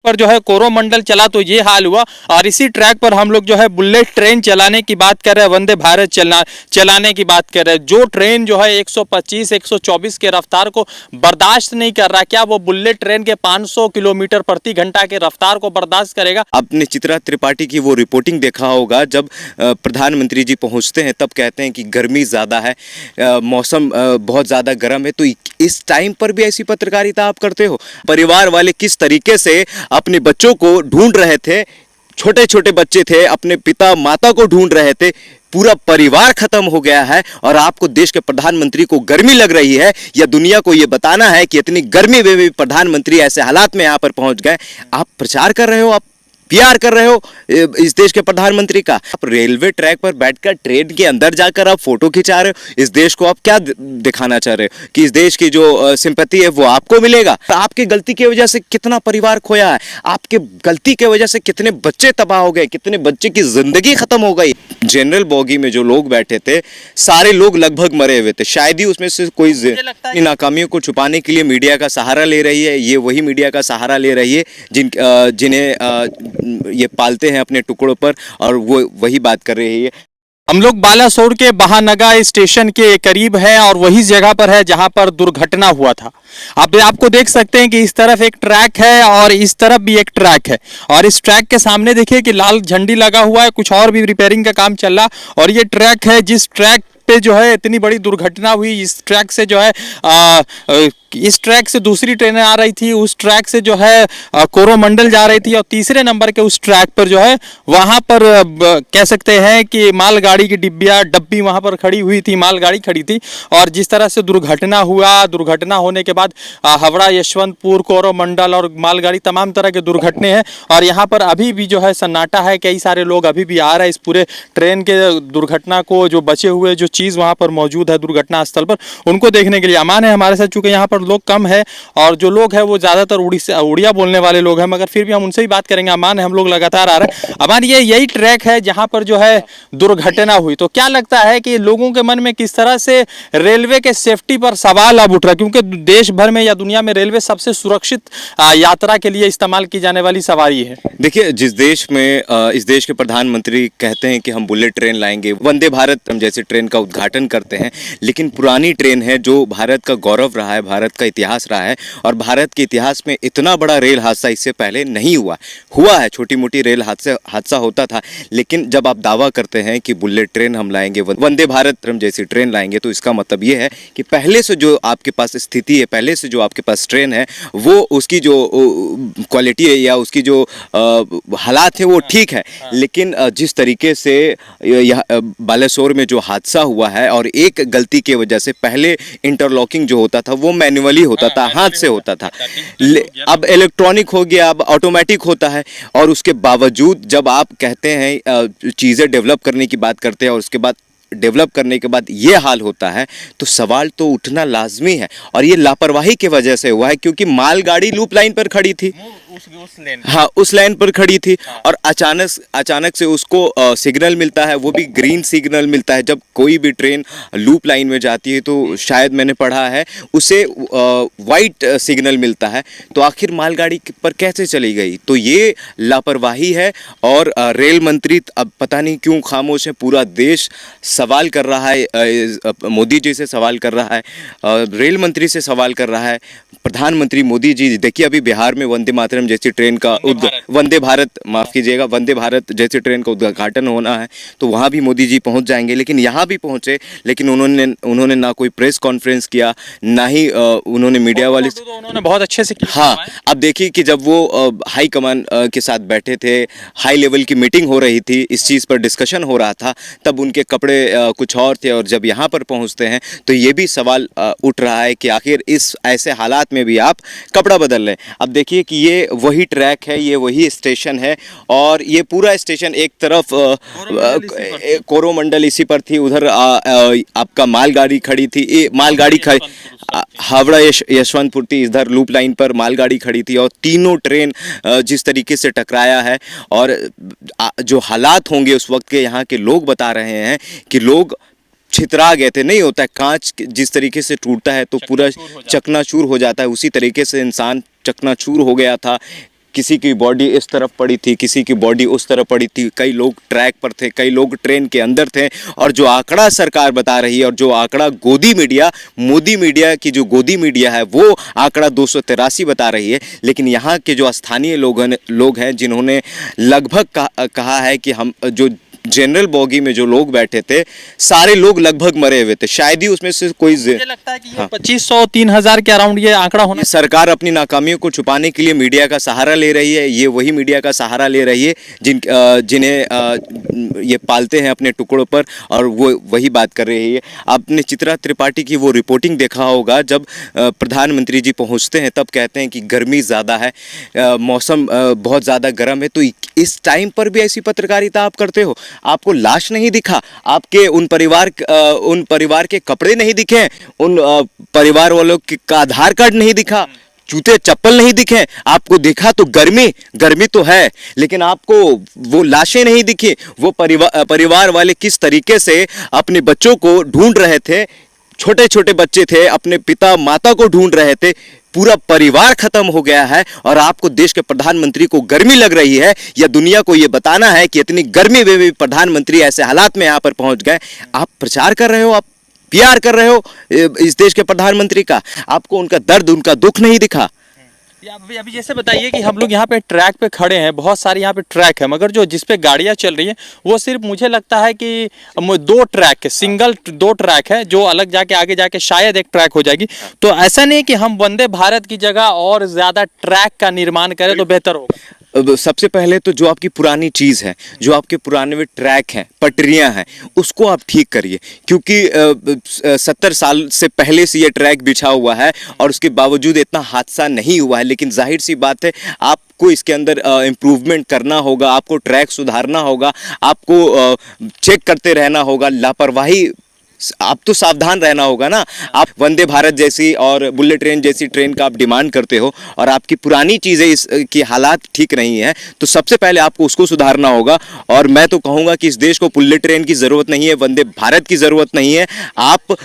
पर जो है कोरोमंडल चला तो ये हाल हुआ। और इसी ट्रैक पर हम लोग जो है बुलेट ट्रेन चलाने की बात कर रहे हैं, वंदे भारत चलाने की बात कर रहे हैं। जो ट्रेन जो है 125 124 के रफ्तार को बर्दाश्त नहीं कर रहा, क्या वो बुलेट ट्रेन के 500 किलोमीटर प्रति घंटा के रफ्तार को बर्दाश्त करेगा? आपने चित्रा त्रिपाठी की वो रिपोर्टिंग देखा होगा, जब प्रधानमंत्री जी पहुंचते हैं तब कहते हैं कि गर्मी ज़्यादा है, मौसम बहुत ज़्यादा गर्म है। तो इस टाइम पर भी ऐसी पत्रकारिता आप करते हो? परिवार वाले किस तरीके से अपने बच्चों को ढूंढ रहे थे, छोटे छोटे बच्चे थे, अपने पिता माता को ढूंढ रहे थे, पूरा परिवार खत्म हो गया है, और आपको देश के प्रधानमंत्री को गर्मी लग रही है, या दुनिया को यह बताना है कि इतनी गर्मी में भी प्रधानमंत्री ऐसे हालात में यहां पर पहुंच गए। आप प्रचार कर रहे हो, आप पीआर कर रहे हो इस देश के प्रधानमंत्री का। आप रेलवे ट्रैक पर बैठकर ट्रेन के अंदर जाकर आप फोटो खिंचा रहे हो। इस देश को आप क्या दिखाना चाह रहे हो कि इस देश की जो सिंपैथी है वो आपको मिलेगा? आपकी गलती की वजह से कितना परिवार खोया है, आपके गलती की वजह से कितने बच्चे तबाह हो गए, कितने बच्चे की जिंदगी खत्म हो गई। जनरल बोगी में जो लोग बैठे थे सारे लोग लगभग मरे हुए थे, शायद ही उसमें से कोई नाकामियों को छुपाने के लिए मीडिया का सहारा ले रही है। ये वही मीडिया का सहारा ले रही है जिन्हें ये पालते हैं अपने टुकड़ों पर, और वो वही बात कर रही है। हम लोग बालासोर के बहानगा स्टेशन के करीब है, और वही जगह पर है जहां पर दुर्घटना हुआ था। आपको देख सकते हैं कि इस तरफ एक ट्रैक है और इस तरफ भी एक ट्रैक है, और इस ट्रैक के सामने देखिए कि लाल झंडी लगा हुआ है, कुछ और भी रिपेयरिंग का काम चल रहा। और ये ट्रैक है जिस ट्रैक पे जो है इतनी बड़ी दुर्घटना हुई। इस ट्रैक से जो है इस ट्रैक से दूसरी ट्रेनें आ रही थी, उस ट्रैक से जो है कोरोमंडल जा रही थी, और तीसरे नंबर के उस ट्रैक पर जो है वहां पर कह सकते हैं कि मालगाड़ी की डब्बी वहां पर खड़ी हुई थी, मालगाड़ी खड़ी थी। और जिस तरह से दुर्घटना हुआ, दुर्घटना होने के बाद हावड़ा, यशवंतपुर, कोरोमंडल और मालगाड़ी तमाम तरह के दुर्घटने हैं। और यहाँ पर अभी भी जो है सन्नाटा है, कई सारे लोग अभी भी आ रहे हैं इस पूरे ट्रेन के दुर्घटना को, जो बचे हुए जो चीज़ वहाँ पर मौजूद है दुर्घटना स्थल पर, उनको देखने के लिए। अमान है हमारे साथ, चूंकि यहाँ पर लोग कम है और जो लोग हैं वो ज़्यादातर उड़िया बोलने वाले लोग हैं, मगर फिर भी हम उनसे भी बात करेंगे। अमान है, हम लोग लगातार आ रहे हैं। अमान, ये यही ट्रैक है जहाँ पर जो है दुर्घटना हुई, तो क्या लगता है कि लोगों के मन में किस तरह से रेलवे के सेफ्टी पर सवाल अब उठ रहा है? क्योंकि देश भर में या दुनिया में रेलवे सबसे सुरक्षित यात्रा के लिए इस्तेमाल की जाने वाली सवारी है। देखिए, जिस देश में इस देश के प्रधानमंत्री कहते हैं कि हम बुलेट ट्रेन लाएंगे, वंदे भारत जैसे ट्रेन का उद्घाटन करते हैं, लेकिन पुरानी ट्रेन है जो भारत का गौरव रहा है, भारत का इतिहास रहा है, और भारत के इतिहास में इतना बड़ा रेल हादसा इससे पहले नहीं हुआ है। छोटी मोटी रेल हादसा होता था, लेकिन जब आप दावा करते हैं कि बुलेट ट्रेन हम लाएंगे, वंदे भारत जैसी ट्रेन लाएंगे, तो इसका मतलब ये है कि पहले से जो आपके पास स्थिति है, पहले से जो आपके पास ट्रेन है, वो उसकी जो क्वालिटी है या उसकी जो हालात है वो ठीक है। लेकिन जिस तरीके से बालासोर में जो हादसा हुआ है, और एक गलती की वजह से पहले इंटरलॉकिंग जो होता था वो मैन्युअली होता था, हाथ से होता था, अब इलेक्ट्रॉनिक हो गया, अब ऑटोमेटिक होता है। और उसके बावजूद जब आप कहते हैं चीज़ें डेवलप करने की बात करते हैं, और उसके बाद डेवलप करने के बाद ये हाल होता है, तो सवाल तो उठना लाजमी है। और ये लापरवाही की वजह से हुआ है, क्योंकि मालगाड़ी लूप लाइन पर खड़ी थी, उस लाइन पर खड़ी थी, और अचानक से उसको सिग्नल मिलता है, वो भी ग्रीन सिग्नल मिलता है। जब कोई भी ट्रेन लूप लाइन में जाती है तो शायद मैंने पढ़ा है उसे वाइट सिग्नल मिलता है, तो आखिर मालगाड़ी पर कैसे चली गई? तो ये लापरवाही है। और रेल मंत्री अब पता नहीं क्यों खामोश है। पूरा देश सवाल कर रहा है, मोदी जी से सवाल कर रहा है, रेल मंत्री से सवाल कर रहा है, प्रधानमंत्री मोदी जी। देखिए, अभी बिहार में वंदे मातरम जैसी ट्रेन का वंदे भारत जैसी ट्रेन का उद्घाटन होना है, तो वहाँ भी मोदी जी पहुँच जाएंगे। लेकिन यहाँ भी पहुँचे, लेकिन उन्होंने ना कोई प्रेस कॉन्फ्रेंस किया, ना ही उन्होंने मीडिया वाले उन्होंने बहुत अच्छे से किया। हाँ, अब देखिए कि जब वो हाई कमान के साथ बैठे थे, हाई लेवल की मीटिंग हो रही थी, इस चीज़ पर डिस्कशन हो रहा था, तब उनके कपड़े कुछ और थे, और जब यहाँ पर पहुँचते हैं तो ये भी सवाल उठ रहा है कि आखिर इस ऐसे हालात में भी आप कपड़ा बदल रहे हैं। अब देखिए कि ये वही ट्रैक है, ये वही स्टेशन है, और ये पूरा स्टेशन एक तरफ कोरोमंडल इसी पर थी, उधर आपका मालगाड़ी खड़ी थी, हावड़ा यशवंतपुर थी, इधर लूप लाइन पर मालगाड़ी खड़ी थी, और तीनों ट्रेन जिस तरीके से टकराया है, और जो हालात होंगे उस वक्त के, यहाँ के लोग बता रहे हैं कि लोग छितरा गए थे। नहीं होता है, कांच जिस तरीके से टूटता है तो पूरा चकनाचूर हो जाता है, उसी तरीके से इंसान चकनाचूर हो गया था। किसी की बॉडी इस तरफ पड़ी थी, किसी की बॉडी उस तरफ पड़ी थी, कई लोग ट्रैक पर थे, कई लोग ट्रेन के अंदर थे। और जो आंकड़ा सरकार बता रही है और जो आंकड़ा गोदी मीडिया, मोदी मीडिया की जो गोदी मीडिया है, वो आंकड़ा 283 बता रही है। लेकिन यहाँ के जो स्थानीय लोग हैं जिन्होंने लगभग कहा है कि हम जो जनरल बोगी में जो लोग बैठे थे सारे लोग लगभग मरे हुए थे, शायद ही उसमें से कोई मुझे लगता है कि ये 2500-3000 के अराउंड ये आंकड़ा होना। सरकार अपनी नाकामियों को छुपाने के लिए मीडिया का सहारा ले रही है। ये वही मीडिया का सहारा ले रही है जिन्हें ये पालते हैं अपने टुकड़ों पर, और वो वही बात कर रही है। आपने चित्रा त्रिपाठी की वो रिपोर्टिंग देखा होगा, जब प्रधानमंत्री जी पहुंचते हैं तब कहते हैं कि गर्मी ज़्यादा है, मौसम बहुत ज़्यादा गर्म है। तो इस टाइम पर भी ऐसी पत्रकारिता आप करते हो? आपको लाश नहीं दिखा, आपके उन परिवार के कपड़े नहीं दिखे, उन परिवार वालों का आधार कार्ड नहीं दिखा, जूते चप्पल नहीं दिखे, आपको दिखा तो गर्मी तो है, लेकिन आपको वो लाशें नहीं दिखी। वो परिवार वाले किस तरीके से अपने बच्चों को ढूंढ रहे थे, छोटे छोटे बच्चे थे, अपने पिता माता को ढूंढ रहे थे, पूरा परिवार खत्म हो गया है, और आपको देश के प्रधानमंत्री को गर्मी लग रही है, या दुनिया को यह बताना है कि इतनी गर्मी में भी प्रधानमंत्री ऐसे हालात में यहां पर पहुंच गए। आप प्रचार कर रहे हो, आप पीआर कर रहे हो इस देश के प्रधानमंत्री का, आपको उनका दर्द, उनका दुख नहीं दिखा। अभी जैसे बताइए कि हम लोग यहाँ पे ट्रैक पे खड़े हैं, बहुत सारे यहाँ पे ट्रैक है, मगर जो जिस पे गाड़ियाँ चल रही हैं वो सिर्फ मुझे लगता है कि 2 ट्रैक है, सिंगल 2 ट्रैक है, जो अलग जाके आगे जाके शायद एक ट्रैक हो जाएगी। तो ऐसा नहीं कि हम वंदे भारत की जगह और ज्यादा ट्रैक का निर्माण करें तो बेहतर होगा। सबसे पहले तो जो आपकी पुरानी चीज़ है, जो आपके पुराने ट्रैक हैं, पटरियां हैं, उसको आप ठीक करिए, क्योंकि 70 साल से पहले से ये ट्रैक बिछा हुआ है और उसके बावजूद इतना हादसा नहीं हुआ है। लेकिन जाहिर सी बात है, आपको इसके अंदर इम्प्रूवमेंट करना होगा, आपको ट्रैक सुधारना होगा, आपको चेक करते रहना होगा। लापरवाही, आप तो सावधान रहना होगा ना। आप वंदे भारत जैसी और बुलेट ट्रेन जैसी ट्रेन का आप डिमांड करते हो और आपकी पुरानी चीज़ें इसकी हालात ठीक नहीं है, तो सबसे पहले आपको उसको सुधारना होगा। और मैं तो कहूँगा कि इस देश को बुलेट ट्रेन की ज़रूरत नहीं है, वंदे भारत की ज़रूरत नहीं है। आप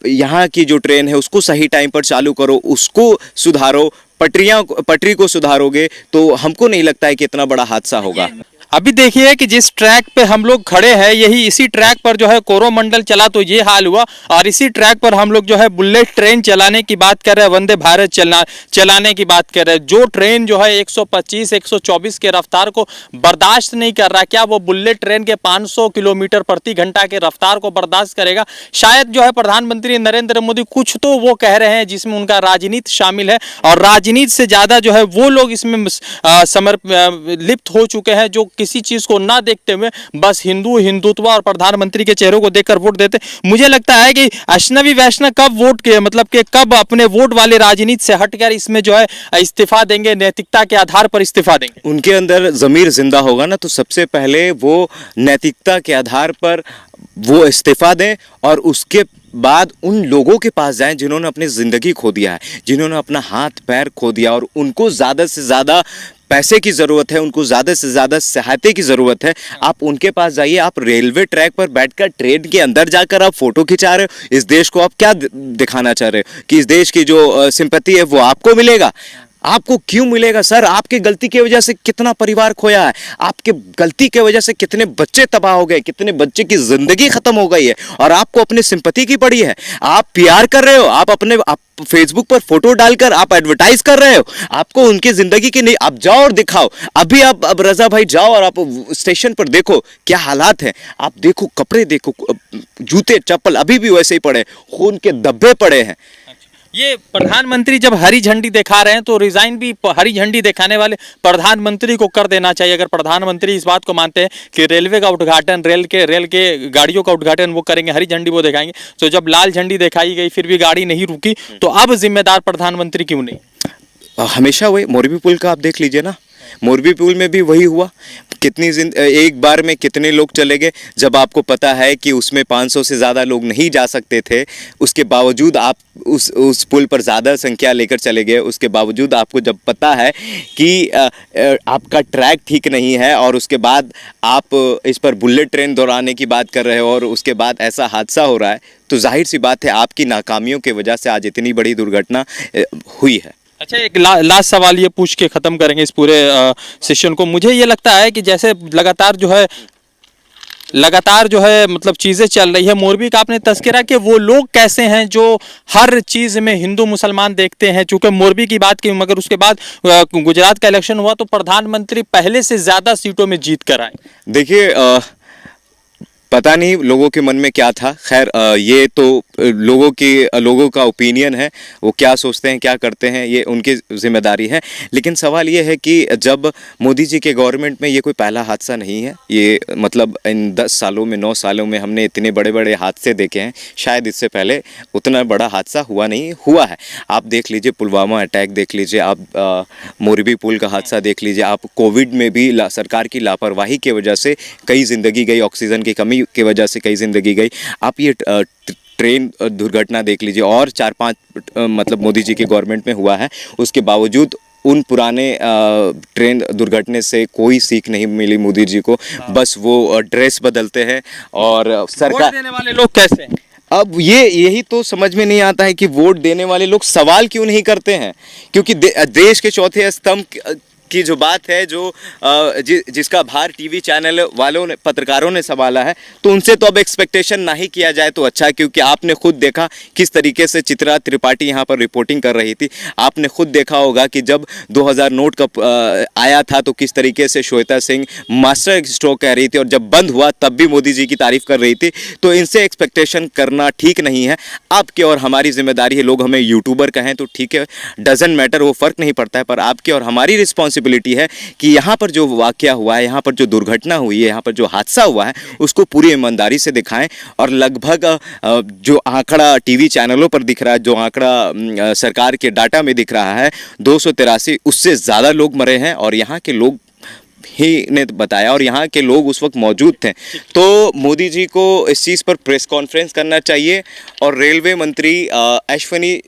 यहाँ की जो ट्रेन है उसको सही टाइम पर चालू करो, उसको सुधारो, पटरी को सुधारोगे तो हमको नहीं लगता है कि इतना बड़ा हादसा होगा। अभी देखिए कि जिस ट्रैक पे हम लोग खड़े हैं, यही इसी ट्रैक पर जो है कोरोमंडल चला तो ये हाल हुआ, और इसी ट्रैक पर हम लोग जो है बुलेट ट्रेन चलाने की बात कर रहे हैं, वंदे भारत चलाने की बात कर रहे हैं। जो ट्रेन जो है 125-124 के रफ्तार को बर्दाश्त नहीं कर रहा, क्या वो बुलेट ट्रेन के 500 किलोमीटर प्रति घंटा के रफ्तार को बर्दाश्त करेगा? शायद जो है प्रधानमंत्री नरेंद्र मोदी कुछ तो वो कह रहे हैं जिसमें उनका राजनीति शामिल है, और राजनीति से ज्यादा जो है वो लोग इसमें लिप्त हो चुके हैं, जो किसी चीज को ना देखते हुए बस हिंदुत्व और प्रधानमंत्री के चेहरों को देखकर वोट देते। मुझे लगता है कि अश्नवी वैष्णव कब वोट के मतलब कि कब अपने वोट वाले राजनीति से हटकर इसमें जो है इस्तीफा देंगे, नैतिकता के आधार पर इस्तीफा देंगे। उनके अंदर जमीर जिंदा होगा ना, तो सबसे पहले वो नैतिकता के आधार पर वो इस्तीफा दें, और उसके बाद उन लोगों के पास जाएं जिन्होंने अपनी ज़िंदगी खो दिया है, जिन्होंने अपना हाथ पैर खो दिया, और उनको ज़्यादा से ज़्यादा पैसे की ज़रूरत है, उनको ज़्यादा से ज़्यादा सहायता की ज़रूरत है। आप उनके पास जाइए। आप रेलवे ट्रैक पर बैठकर ट्रेन के अंदर जाकर आप फोटो खिंचा रहे हो, इस देश को आप क्या दिखाना चाह रहे हो कि इस देश की जो सिंपैथी है वो आपको मिलेगा? आपको क्यों मिलेगा सर? आपके गलती की वजह से कितना परिवार खोया है, आपके गलती की वजह से कितने बच्चे तबाह हो गए, कितने बच्चे की जिंदगी खत्म हो गई है, और आपको अपनी सिंपैथी की पड़ी है। आप पीआर कर रहे हो, आप फेसबुक पर फोटो डालकर आप एडवर्टाइज कर रहे हो, आपको उनकी जिंदगी की नहीं। आप जाओ और दिखाओ। अभी आप अब रजा भाई जाओ और आप स्टेशन पर देखो क्या हालात है, आप देखो कपड़े देखो, जूते चप्पल अभी भी वैसे ही पड़े, खून के धब्बे पड़े हैं। ये प्रधानमंत्री जब हरी झंडी दिखा रहे हैं तो रिजाइन भी हरी झंडी दिखाने वाले प्रधानमंत्री को कर देना चाहिए। अगर प्रधानमंत्री इस बात को मानते हैं कि रेलवे का उद्घाटन, रेल के गाड़ियों का उद्घाटन वो करेंगे, हरी झंडी वो दिखाएंगे, तो जब लाल झंडी दिखाई गई फिर भी गाड़ी नहीं रुकी, तो अब जिम्मेदार प्रधानमंत्री क्यों नहीं? हमेशा वही मोरबी पुल का आप देख लीजिए ना, मोरबी पुल में भी वही हुआ। एक बार में कितने लोग चले गए, जब आपको पता है कि उसमें 500 से ज़्यादा लोग नहीं जा सकते थे, उसके बावजूद आप उस पुल पर ज़्यादा संख्या लेकर चले गए। उसके बावजूद आपको जब पता है कि आपका ट्रैक ठीक नहीं है, और उसके बाद आप इस पर बुलेट ट्रेन दौड़ाने की बात कर रहे हो, और उसके बाद ऐसा हादसा हो रहा है, तो जाहिर सी बात है आपकी नाकामियों की वजह से आज इतनी बड़ी दुर्घटना हुई है। अच्छा, एक लास्ट सवाल ये पूछ के खत्म करेंगे इस पूरे सेशन को। मुझे ये लगता है कि जैसे लगातार जो है मतलब चीजें चल रही है, मोरबी का आपने तस्करा कि वो लोग कैसे हैं जो हर चीज में हिंदू मुसलमान देखते हैं। चूंकि मोरबी की बात की, मगर उसके बाद गुजरात का इलेक्शन हुआ तो प्रधानमंत्री पहले से ज्यादा सीटों में जीत कर आए। देखिए, पता नहीं लोगों के मन में क्या था। खैर, ये तो लोगों का ओपिनियन है, वो क्या सोचते हैं क्या करते हैं ये उनकी जिम्मेदारी है। लेकिन सवाल ये है कि जब मोदी जी के गवर्नमेंट में ये कोई पहला हादसा नहीं है। ये मतलब इन 10 सालों में 9 सालों में हमने इतने बड़े बड़े हादसे देखे हैं, शायद इससे पहले उतना बड़ा हादसा हुआ है। आप देख लीजिए पुलवामा अटैक, देख लीजिए आप मोरबी पुल का हादसा देख लीजिए, आप कोविड में भी सरकार की लापरवाही की वजह से कई जिंदगी गई, ऑक्सीजन की कमी की वजह से कई जिंदगी गई। आप ये ट्रेन दुर्घटना देख लीजिए, और 4-5 मतलब मोदी जी के गवर्नमेंट में हुआ है। उसके बावजूद उन पुराने ट्रेन दुर्घटने से कोई सीख नहीं मिली मोदी जी को। बस वो ड्रेस बदलते हैं और सरकार देने वाले लोग कैसे हैं? अब यही तो समझ में नहीं आता है कि वोट देने वाले लोग सवाल क्यों नहीं करते हैं। क्योंकि देश के चौथे स्तंभ की जो बात है, जिसका भार टीवी चैनल वालों ने, पत्रकारों ने संभाला है, तो उनसे तो अब एक्सपेक्टेशन ना ही किया जाए तो अच्छा। क्योंकि आपने खुद देखा किस तरीके से चित्रा त्रिपाठी यहाँ पर रिपोर्टिंग कर रही थी। आपने खुद देखा होगा कि जब 2000 नोट का आया था तो किस तरीके से श्वेता सिंह मास्टर स्ट्रोक कह रही थी, और जब बंद हुआ तब भी मोदी जी की तारीफ कर रही थी। तो इनसे एक्सपेक्टेशन करना ठीक नहीं है। आपके और हमारी जिम्मेदारी है, लोग हमें यूट्यूबर कहें तो ठीक है, डजेंट मैटर, वो फर्क नहीं पड़ता है। पर आपकी और हमारी रिस्पॉन्सिबिलिटी है कि यहाँ पर जो वाकया हुआ है, यहाँ पर जो दुर्घटना हुई है, यहाँ पर जो हादसा हुआ है, उसको पूरी ईमानदारी से दिखाएं। और लगभग जो आंकड़ा टीवी चैनलों पर दिख रहा है, जो आंकड़ा सरकार के डाटा में दिख रहा है, 283, उससे ज़्यादा लोग मरे हैं। और यहाँ के लोग ही ने बताया, और यहाँ के लोग उस वक्त मौजूद थे। तो मोदी जी को इस चीज़ पर प्रेस कॉन्फ्रेंस करना चाहिए। और रेलवे मंत्री अश्विनी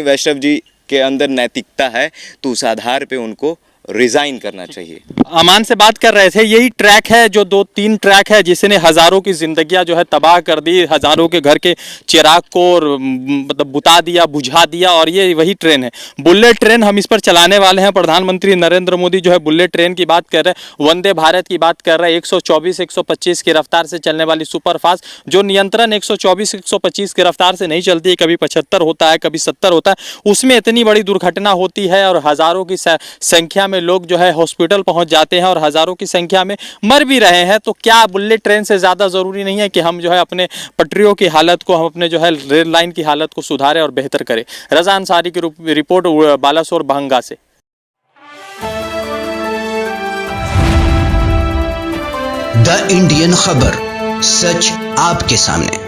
वैष्णव जी के अंदर नैतिकता है तो उस आधार पे उनको रिजाइन करना चाहिए। अमान से बात कर रहे थे, यही ट्रैक है जो 2-3 ट्रैक है जिसने हजारों की जिंदगियां जो है तबाह कर दी, हजारों के घर के चिराग को मतलब बुता दिया, बुझा दिया। और ये वही ट्रेन है, बुलेट ट्रेन। हम इस पर चलाने वाले हैं। प्रधानमंत्री नरेंद्र मोदी जो है बुलेट ट्रेन की बात कर रहे हैं, वंदे भारत की बात कर रहे हैं। 124-125 की रफ्तार से चलने वाली सुपर फास्ट, जो नियंत्रण 124-125 की रफ्तार से नहीं चलती है, कभी 75 होता है, कभी 70 होता है, उसमें इतनी बड़ी दुर्घटना होती है और हजारों की संख्या में लोग जो है हॉस्पिटल पहुंच जाते हैं और हजारों की संख्या में मर भी रहे हैं। तो क्या बुलेट ट्रेन से ज़्यादा ज़रूरी नहीं है कि हम जो है अपने पटरियों की हालत को, हम अपने जो है रेल लाइन की हालत को सुधारें और बेहतर करें? रज़ा अंसारी की रिपोर्ट बालासोर बहंगा से। द इंडियन खबर, सच आपके सामने।